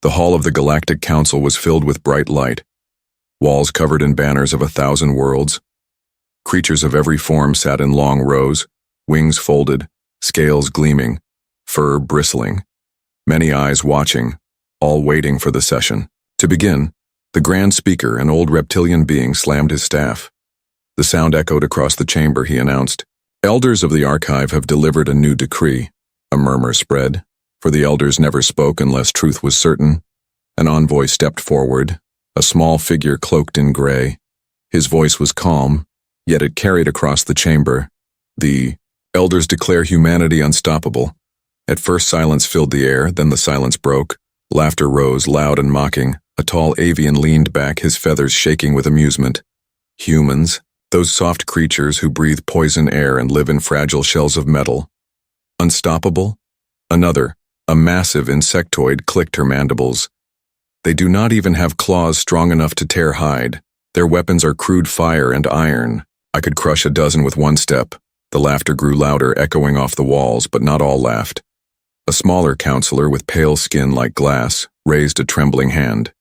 The hall of the Galactic Council was filled with bright light, walls covered in banners of 1,000 worlds. Creatures of every form sat in long rows, wings folded, scales gleaming, fur bristling, many eyes watching, all waiting for the session. To begin, the Grand Speaker, an old reptilian being, slammed his staff. The sound echoed across the chamber. He announced, "Elders of the Archive have delivered a new decree." A murmur spread, for the elders never spoke unless truth was certain. An envoy stepped forward, a small figure cloaked in gray. His voice was calm, yet it carried across the chamber. The elders declare humanity unstoppable. At first silence filled the air, then the silence broke. Laughter rose, loud and mocking. A tall avian leaned back, his feathers shaking with amusement. Humans, those soft creatures who breathe poison air and live in fragile shells of metal. Unstoppable? Another, a massive insectoid, clicked her mandibles. They do not even have claws strong enough to tear hide. Their weapons are crude fire and iron. I could crush a dozen with one step. The laughter grew louder, echoing off the walls, but not all laughed. A smaller counselor with pale skin like glass raised a trembling hand.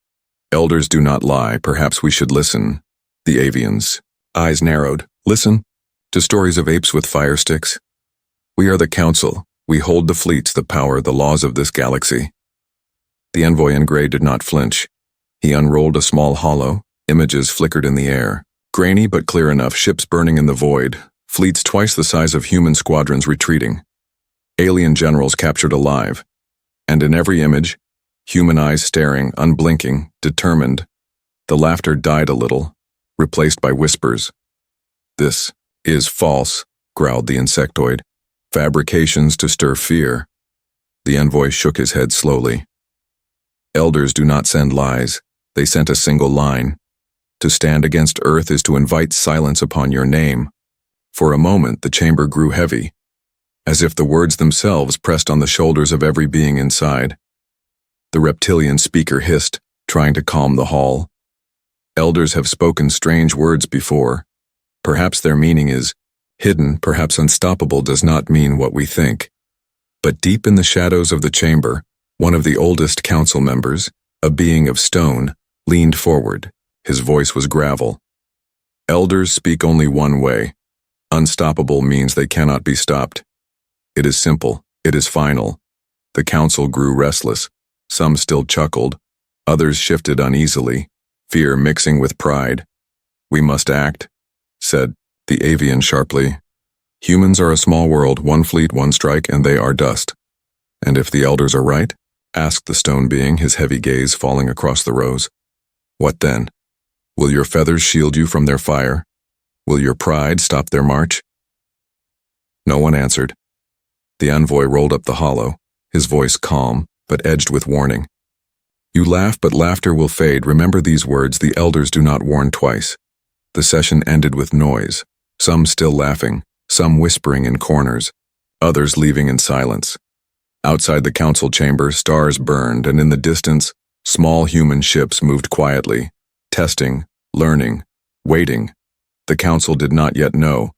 "Elders do not lie. Perhaps we should listen." The avian's eyes narrowed. "Listen? To stories of apes with fire sticks? We are the council. We hold the fleets, the power, the laws of this galaxy." The envoy in gray did not flinch. He unrolled a small hollow. Images flickered in the air. Grainy but clear enough, ships burning in the void, fleets twice the size of human squadrons retreating. Alien generals captured alive. And in every image, human eyes staring, unblinking, determined. The laughter died a little, replaced by whispers. "This is false," growled the insectoid. "Fabrications to stir fear." The envoy shook his head slowly. "Elders do not send lies. They sent a single line. To stand against Earth is to invite silence upon your name." For a moment, the chamber grew heavy, as if the words themselves pressed on the shoulders of every being inside. The reptilian speaker hissed, trying to calm the hall. "Elders have spoken strange words before. Perhaps their meaning is hidden, perhaps unstoppable does not mean what we think." But deep in the shadows of the chamber, one of the oldest council members, a being of stone, leaned forward. His voice was gravel. "Elders speak only one way. Unstoppable means they cannot be stopped. It is simple. It is final." The council grew restless. Some still chuckled. Others shifted uneasily, fear mixing with pride. "We must act," said the avian sharply. "Humans are a small world, one fleet, one strike, and they are dust." "And if the elders are right?" asked the stone being, his heavy gaze falling across the rows. "What then? Will your feathers shield you from their fire? Will your pride stop their march?" No one answered. The envoy rolled up the hollow, his voice calm, but edged with warning. "You laugh, but laughter will fade. Remember these words, the elders do not warn twice." The session ended with noise, some still laughing, some whispering in corners, others leaving in silence. Outside the council chamber, stars burned, and in the distance, small human ships moved quietly, testing, learning, waiting. The council did not yet know,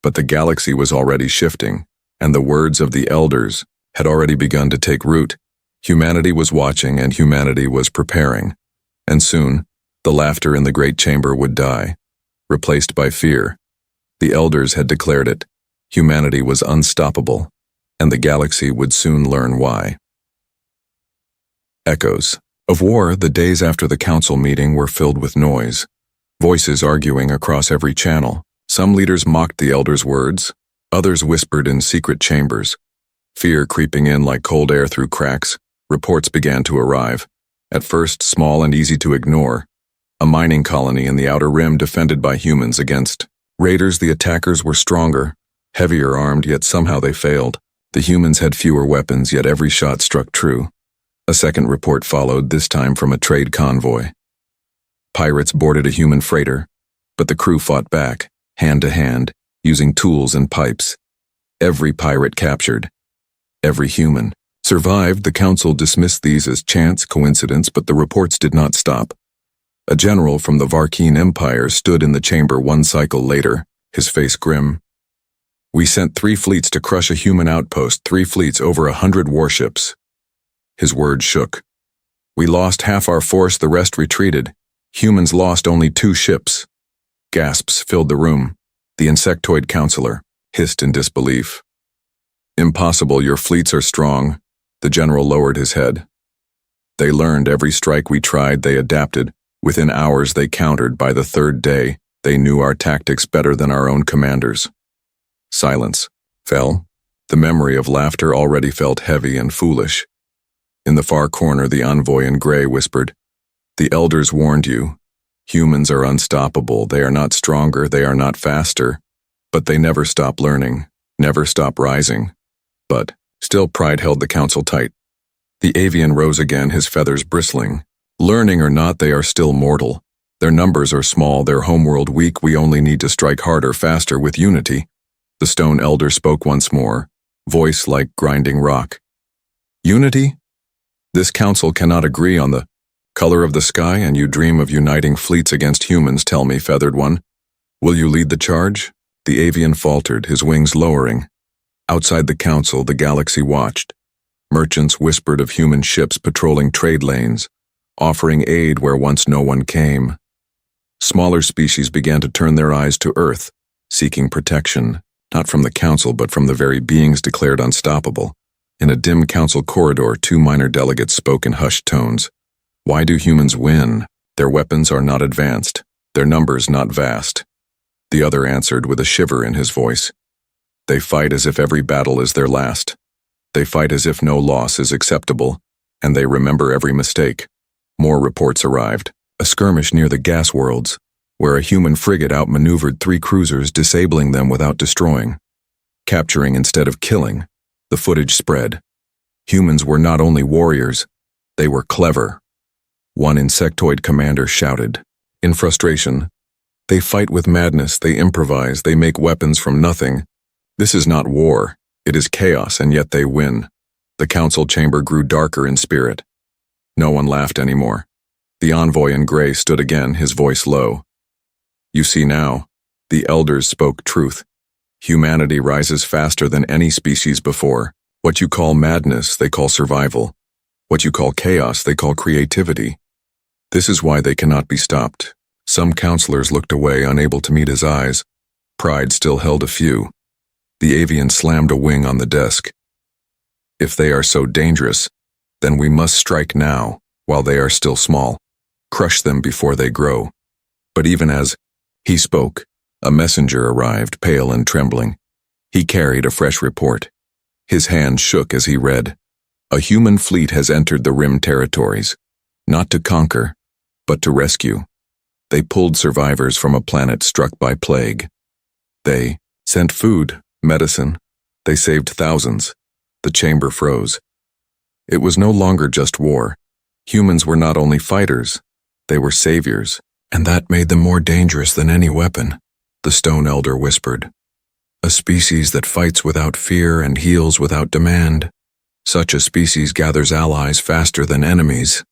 but the galaxy was already shifting, and the words of the elders had already begun to take root. Humanity was watching, and humanity was preparing. And soon, the laughter in the great chamber would die, replaced by fear. The elders had declared it. Humanity was unstoppable, and the galaxy would soon learn why. Echoes of war. The days after the council meeting were filled with noise, voices arguing across every channel. Some leaders mocked the elders' words, others whispered in secret chambers. Fear creeping in like cold air through cracks, reports began to arrive. At first, small and easy to ignore. A mining colony in the outer rim defended by humans against raiders. The attackers were stronger, heavier armed, yet somehow they failed. The humans had fewer weapons, yet every shot struck true. A second report followed, this time from a trade convoy. Pirates boarded a human freighter, but the crew fought back, hand to hand, using tools and pipes. Every pirate captured, every human survived. The council dismissed these as chance, coincidence, but the reports did not stop. A general from the Varkeen Empire stood in the chamber one cycle later, his face grim. "We sent 3 fleets to crush a human outpost, 3 fleets, over 100 warships." His words shook. We lost half our force, the rest retreated. Humans lost only 2 ships. Gasps filled the room. The insectoid counselor hissed in disbelief. Impossible, your fleets are strong. The general lowered his head. They learned every strike we tried, they adapted. Within hours they countered. By the 3rd day, they knew our tactics better than our own commanders. Silence fell. The memory of laughter already felt heavy and foolish. In the far corner, the envoy in gray whispered, "The elders warned you. Humans are unstoppable. They are not stronger, they are not faster. But they never stop learning, never stop rising." But still pride held the council tight. The avian rose again, his feathers bristling. "Learning or not, they are still mortal. Their numbers are small, their homeworld weak. We only need to strike harder, faster, with unity." The stone elder spoke once more, voice like grinding rock. "Unity? This council cannot agree on the color of the sky, and you dream of uniting fleets against humans. Tell me, feathered one, will you lead the charge?" The avian faltered, his wings lowering. Outside the council, the galaxy watched. Merchants whispered of human ships patrolling trade lanes, offering aid where once no one came. Smaller species began to turn their eyes to Earth, seeking protection, not from the council but from the very beings declared unstoppable. In a dim council corridor, 2 minor delegates spoke in hushed tones. "Why do humans win? Their weapons are not advanced, their numbers not vast." The other answered with a shiver in his voice. "They fight as if every battle is their last. They fight as if no loss is acceptable, and they remember every mistake." More reports arrived. A skirmish near the gas worlds, where a human frigate outmaneuvered 3 cruisers, disabling them without destroying. Capturing instead of killing, the footage spread. Humans were not only warriors, they were clever. One insectoid commander shouted, in frustration, "They fight with madness, they improvise, they make weapons from nothing. This is not war, it is chaos, and yet they win." The council chamber grew darker in spirit. No one laughed anymore. The envoy in gray stood again, his voice low. "You see now, the elders spoke truth. Humanity rises faster than any species before. What you call madness, they call survival. What you call chaos, they call creativity. This is why they cannot be stopped." Some counselors looked away, unable to meet his eyes. Pride still held a few. The avian slammed a wing on the desk. "If they are so dangerous, then we must strike now, while they are still small. Crush them before they grow." But even as he spoke, a messenger arrived, pale and trembling. He carried a fresh report. His hand shook as he read, "A human fleet has entered the Rim territories, not to conquer, but to rescue. They pulled survivors from a planet struck by plague. They sent food, medicine. They saved thousands." The chamber froze. It was no longer just war. Humans were not only fighters, they were saviors, and that made them more dangerous than any weapon. The stone elder whispered, "A species that fights without fear and heals without demand. Such a species gathers allies faster than enemies."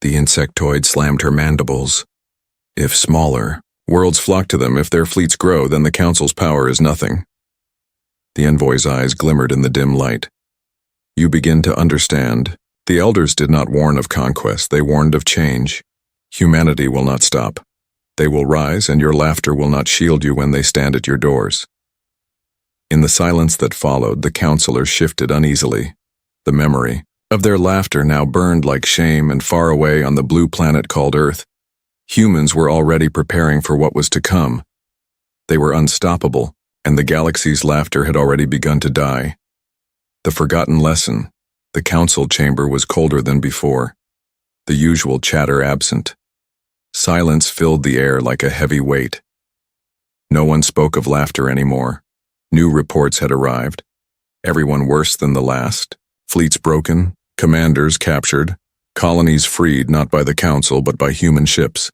The insectoid slammed her mandibles. "If smaller, worlds flock to them. If their fleets grow, then the council's power is nothing." The envoy's eyes glimmered in the dim light. "You begin to understand. The elders did not warn of conquest, they warned of change. Humanity will not stop. They will rise, and your laughter will not shield you when they stand at your doors." In the silence that followed, the counselors shifted uneasily. The memory of their laughter now burned like shame, and far away on the blue planet called Earth, humans were already preparing for what was to come. They were unstoppable, and the galaxy's laughter had already begun to die. The forgotten lesson. The council chamber was colder than before, the usual chatter absent. Silence filled the air like a heavy weight. No one spoke of laughter anymore. New reports had arrived. Everyone worse than the last. Fleets broken, commanders captured, colonies freed not by the council but by human ships,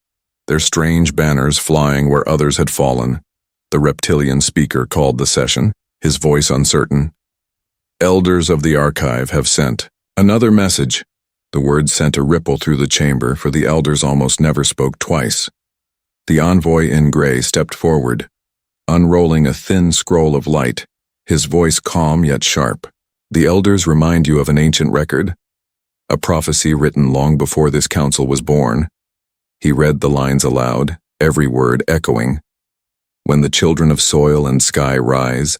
their strange banners flying where others had fallen. The reptilian speaker called the session, his voice uncertain. "Elders of the archive have sent another message." The words sent a ripple through the chamber, for the elders almost never spoke twice. The envoy in gray stepped forward, unrolling a thin scroll of light, his voice calm yet sharp. "The elders remind you of an ancient record. a prophecy written long before this council was born. He read the lines aloud, every word echoing. When the children of soil and sky rise,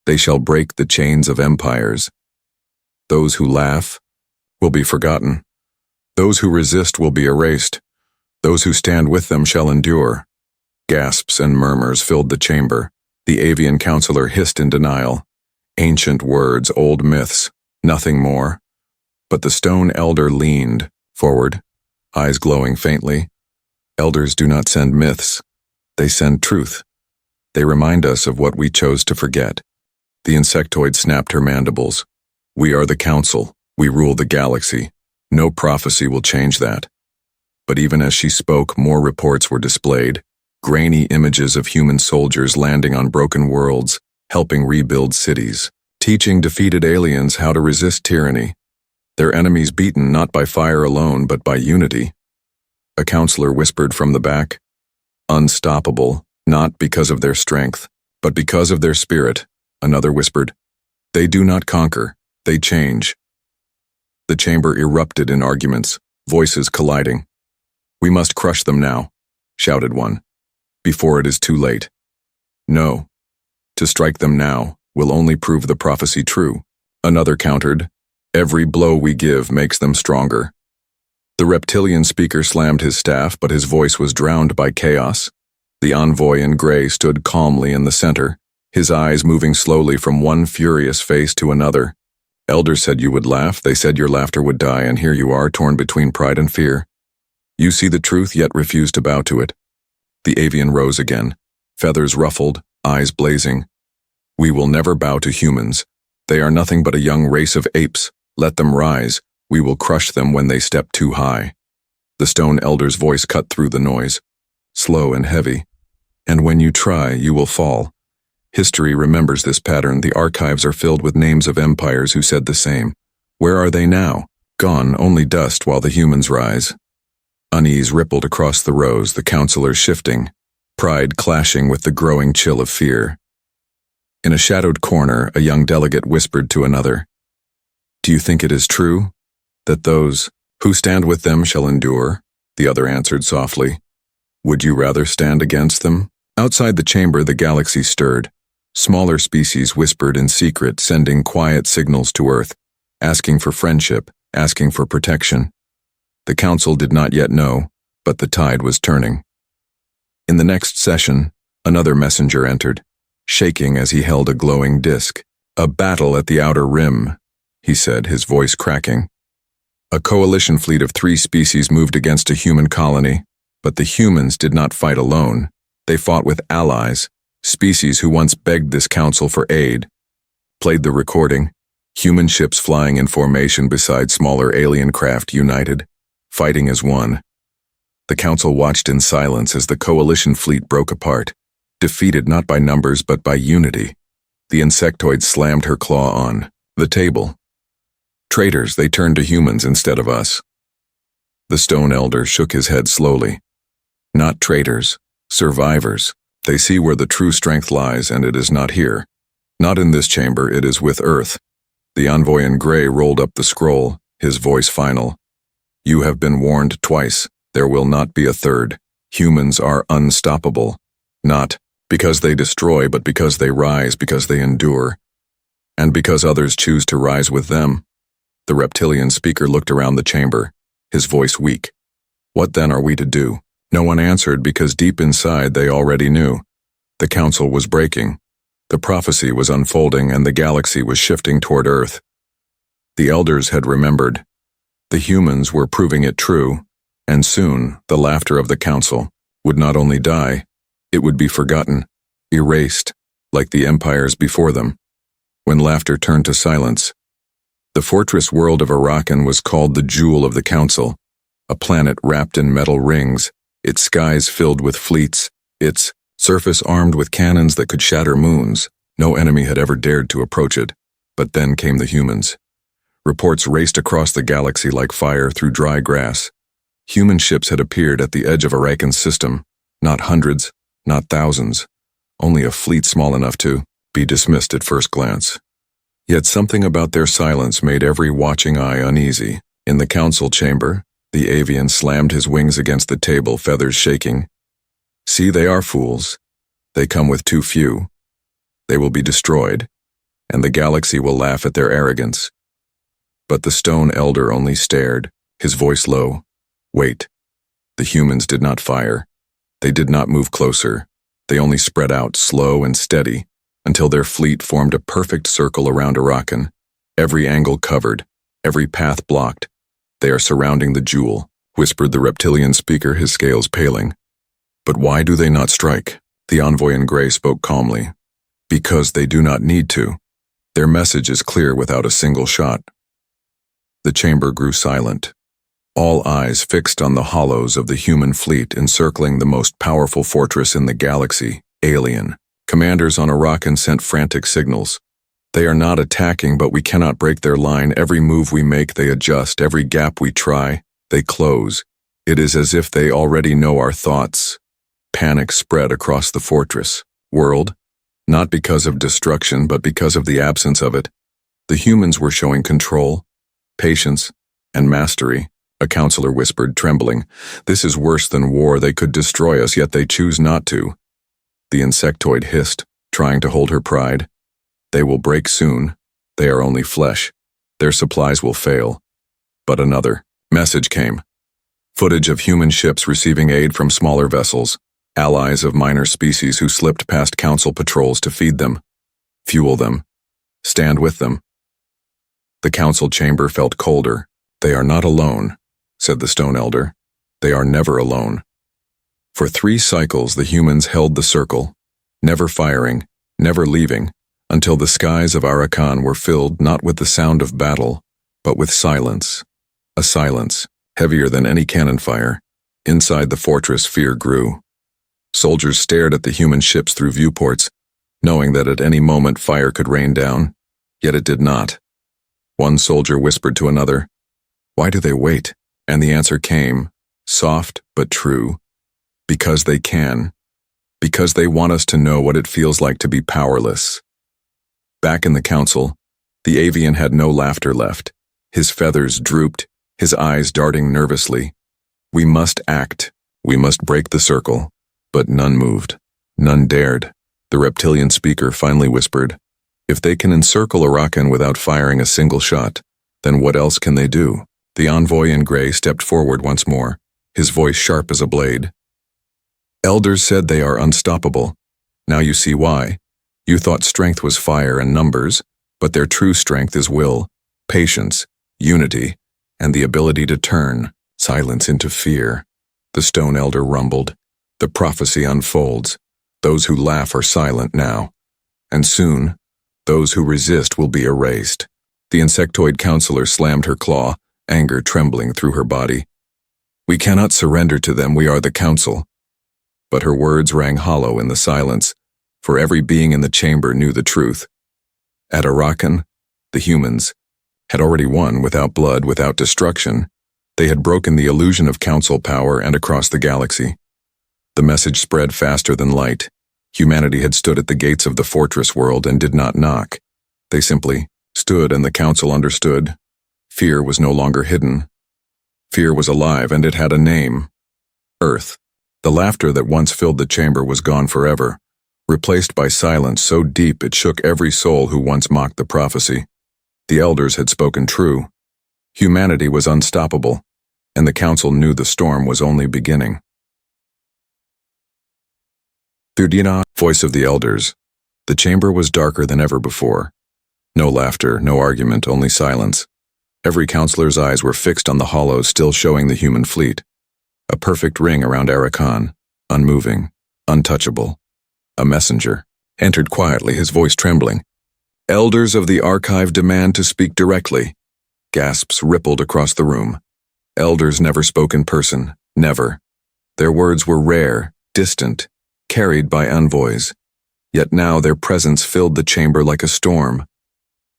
they shall break the chains of empires. Those who laugh will be forgotten. Those who resist will be erased. Those who stand with them shall endure. Gasps and murmurs filled the chamber. The avian counselor hissed in denial. Ancient words, old myths, nothing more. But the stone elder leaned forward, eyes glowing faintly. Elders do not send myths. They send truth. They remind us of what we chose to forget. The insectoid snapped her mandibles. We are the council. We rule the galaxy. No prophecy will change that. But even as she spoke, more reports were displayed. Grainy images of human soldiers landing on broken worlds, helping rebuild cities, teaching defeated aliens how to resist tyranny. Their enemies beaten not by fire alone, but by unity. A counselor whispered from the back, unstoppable, not because of their strength, but because of their spirit. Another whispered, they do not conquer, they change. The chamber erupted in arguments, voices colliding. We must crush them now, shouted one, before it is too late. No, to strike them now will only prove the prophecy true. Another countered, every blow we give makes them stronger. The reptilian speaker slammed his staff, but his voice was drowned by chaos. The envoy in gray stood calmly in the center, his eyes moving slowly from one furious face to another. Elders said you would laugh, they said your laughter would die, and here you are, torn between pride and fear. You see the truth, yet refuse to bow to it. The avian rose again, feathers ruffled, eyes blazing. We will never bow to humans. They are nothing but a young race of apes. Let them rise. We will crush them when they step too high. The stone elder's voice cut through the noise, slow and heavy. And when you try, you will fall. History remembers this pattern. The archives are filled with names of empires who said the same. Where are they now? Gone, only dust while the humans rise. Unease rippled across the rows, the counselors shifting, pride clashing with the growing chill of fear. In a shadowed corner, a young delegate whispered to another, do you think it is true that those who stand with them shall endure? The other answered softly, would you rather stand against them? Outside the chamber, the galaxy stirred. Smaller species whispered in secret, sending quiet signals to Earth, asking for friendship, asking for protection. The council did not yet know, but the tide was turning. In the next session, another messenger entered, shaking as he held a glowing disk. A battle at the outer rim, he said, his voice cracking. A coalition fleet of 3 species moved against a human colony, but the humans did not fight alone. They fought with allies, species who once begged this council for aid. Played the recording, human ships flying in formation beside smaller alien craft united, fighting as one. The council watched in silence as the coalition fleet broke apart, defeated not by numbers but by unity. The insectoid slammed her claw on the table. Traitors, they turned to humans instead of us. The stone elder shook his head slowly. Not traitors, survivors. They see where the true strength lies, and it is not here. Not in this chamber, it is with Earth. The envoy in gray rolled up the scroll, his voice final. You have been warned twice. There will not be a third. Humans are unstoppable. Not because they destroy, but because they rise, because they endure. And because others choose to rise with them. The reptilian speaker looked around the chamber, his voice weak. What then are we to do? No one answered because deep inside they already knew. The council was breaking. The prophecy was unfolding and the galaxy was shifting toward Earth. The elders had remembered. The humans were proving it true, and soon the laughter of the council would not only die, it would be forgotten, erased, like the empires before them. When laughter turned to silence, the fortress world of Arakan was called the Jewel of the Council, a planet wrapped in metal rings, its skies filled with fleets, its surface armed with cannons that could shatter moons. No enemy had ever dared to approach it, but then came the humans. Reports raced across the galaxy like fire through dry grass. Human ships had appeared at the edge of Arakan's system, not hundreds, not thousands, only a fleet small enough to be dismissed at first glance. Yet something about their silence made every watching eye uneasy. In the council chamber, the avian slammed his wings against the table, feathers shaking. See, they are fools. They come with too few. They will be destroyed, and the galaxy will laugh at their arrogance. But the stone elder only stared, his voice low. Wait. The humans did not fire. They did not move closer. They only spread out, slow and steady, until their fleet formed a perfect circle around Arakan, every angle covered, every path blocked. They are surrounding the jewel, whispered the reptilian speaker, his scales paling. But why do they not strike? The envoy in gray spoke calmly. Because they do not need to. Their message is clear without a single shot. The chamber grew silent. All eyes fixed on the hollows of the human fleet encircling the most powerful fortress in the galaxy, Alien. Commanders on Arakan sent frantic signals. They are not attacking, but we cannot break their line. Every move we make, they adjust. Every gap we try, they close. It is as if they already know our thoughts. Panic spread across the fortress world, not because of destruction, but because of the absence of it. The humans were showing control, patience, and mastery. A counselor whispered, trembling. This is worse than war. They could destroy us, yet they choose not to. The insectoid hissed, trying to hold her pride. They will break soon. They are only flesh. Their supplies will fail. But another message came. Footage of human ships receiving aid from smaller vessels, allies of minor species who slipped past council patrols to feed them, fuel them, stand with them. The council chamber felt colder. They are not alone, said the stone elder. They are never alone. For 3 cycles the humans held the circle, never firing, never leaving, until the skies of Arakan were filled not with the sound of battle, but with silence. A silence, heavier than any cannon fire. Inside the fortress, fear grew. Soldiers stared at the human ships through viewports, knowing that at any moment fire could rain down, yet it did not. One soldier whispered to another, "Why do they wait?" And the answer came, soft but true. Because they can. Because they want us to know what it feels like to be powerless. Back in the council, the avian had no laughter left. His feathers drooped, his eyes darting nervously. We must act. We must break the circle. But none moved. None dared. The reptilian speaker finally whispered, "If they can encircle Arakan without firing a single shot, then what else can they do?" The envoy in gray stepped forward once more, his voice sharp as a blade. "Elders said they are unstoppable. Now you see why. You thought strength was fire and numbers, but their true strength is will, patience, unity, and the ability to turn silence into fear." The stone elder rumbled. The prophecy unfolds. Those who laugh are silent now. And soon, those who resist will be erased. The insectoid counselor slammed her claw, anger trembling through her body. "We cannot surrender to them. We are the council." But her words rang hollow in the silence, for every being in the chamber knew the truth. At Arakan, the humans had already won without blood, without destruction. They had broken the illusion of council power and across the galaxy. The message spread faster than light. Humanity had stood at the gates of the fortress world and did not knock. They simply stood, and the council understood. Fear was no longer hidden. Fear was alive, and it had a name. Earth. The laughter that once filled the chamber was gone forever, replaced by silence so deep it shook every soul who once mocked the prophecy. The elders had spoken true. Humanity was unstoppable, and the council knew the storm was only beginning. Thudina, voice of the elders. The chamber was darker than ever before. No laughter, no argument, only silence. Every counselor's eyes were fixed on the hollows still showing the human fleet. A perfect ring around Arakan, unmoving, untouchable. A messenger entered quietly, his voice trembling. "Elders of the archive demand to speak directly." Gasps rippled across the room. Elders never spoke in person, never. Their words were rare, distant, carried by envoys. Yet now their presence filled the chamber like a storm.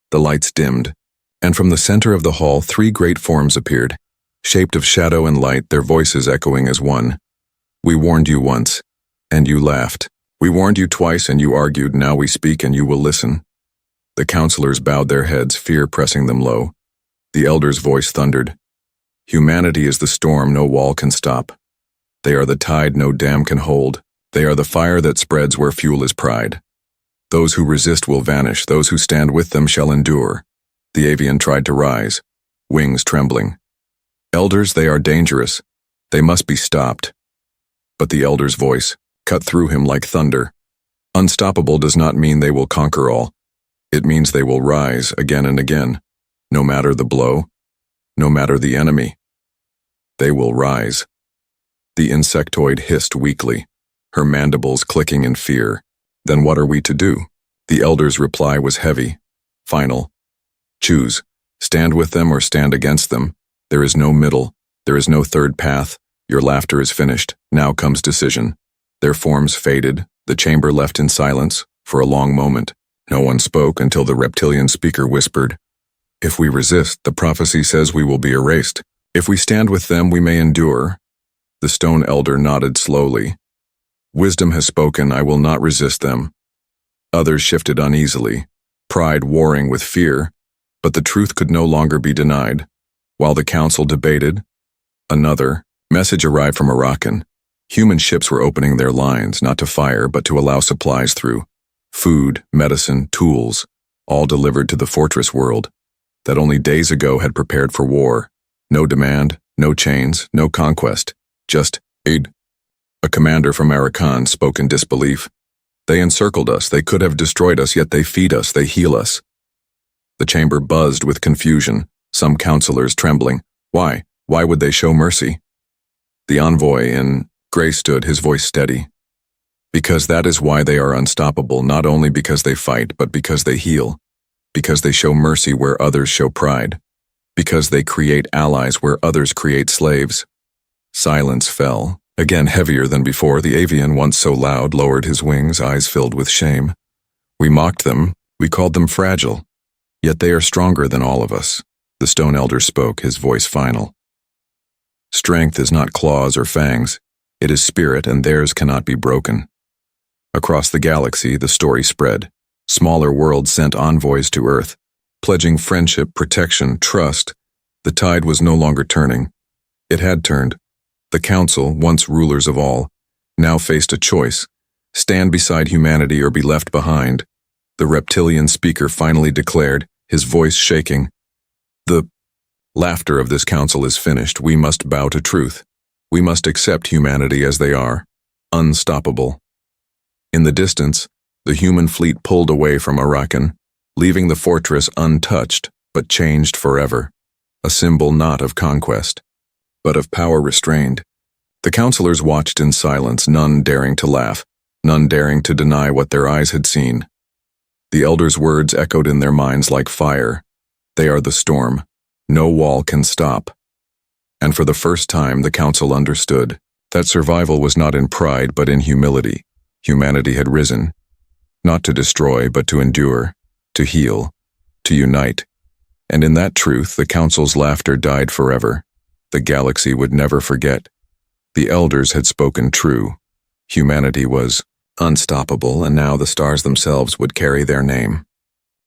The lights dimmed, and from the center of the hall 3 great forms appeared, shaped of shadow and light, their voices echoing as one. "We warned you once, and you laughed. We warned you twice, and you argued. Now we speak, and you will listen." The counselors bowed their heads, fear pressing them low. The elder's voice thundered, Humanity is the storm no wall can stop. They are the tide no dam can hold. They are the fire that spreads where fuel is pride. Those who resist will vanish, those who stand with them shall endure. The avian tried to rise, wings trembling. Elders, they are dangerous. They must be stopped. But the elder's voice cut through him like thunder. Unstoppable does not mean they will conquer all. It means they will rise again and again, no matter the blow, no matter the enemy. They will rise. The insectoid hissed weakly, her mandibles clicking in fear. Then what are we to do? The elder's reply was heavy, final. Choose. Stand with them or stand against them. There is no middle. There is no third path. Your laughter is finished. Now comes decision. Their forms faded, the chamber left in silence for a long moment. No one spoke until the reptilian speaker whispered, "If we resist, the prophecy says we will be erased. If we stand with them, we may endure." The stone elder nodded slowly. "Wisdom has spoken, I will not resist them." Others shifted uneasily, pride warring with fear, but the truth could no longer be denied. While the council debated, another message arrived from Arakan. Human ships were opening their lines, not to fire, but to allow supplies through. Food, medicine, tools, all delivered to the fortress world that only days ago had prepared for war. No demand, no chains, no conquest, just aid. A commander from Arakan spoke in disbelief. "They encircled us, they could have destroyed us, yet they feed us, they heal us." The chamber buzzed with confusion, some counselors trembling. Why? Why would they show mercy? The envoy in gray stood, his voice steady. "Because that is why they are unstoppable, not only because they fight, but because they heal. Because they show mercy where others show pride. Because they create allies where others create slaves." Silence fell. Again heavier than before, the avian, once so loud, lowered his wings, eyes filled with shame. "We mocked them, we called them fragile. Yet they are stronger than all of us." The stone elder spoke, his voice final. "Strength is not claws or fangs. It is spirit, and theirs cannot be broken." Across the galaxy, the story spread. Smaller worlds sent envoys to Earth, pledging friendship, protection, trust. The tide was no longer turning. It had turned. The council, once rulers of all, now faced a choice: stand beside humanity or be left behind. The reptilian speaker finally declared, his voice shaking, "The laughter of this council is finished. We must bow to truth. We must accept humanity as they are, unstoppable." In the distance, the human fleet pulled away from Arakan, leaving the fortress untouched but changed forever, a symbol not of conquest, but of power restrained. The counselors watched in silence, none daring to laugh, none daring to deny what their eyes had seen. The elders' words echoed in their minds like fire. They are the storm. No wall can stop. And for the first time, the council understood that survival was not in pride but in humility. Humanity had risen, not to destroy but to endure, to heal, to unite. And in that truth, the council's laughter died forever. The galaxy would never forget. The elders had spoken true. Humanity was unstoppable, and now the stars themselves would carry their name.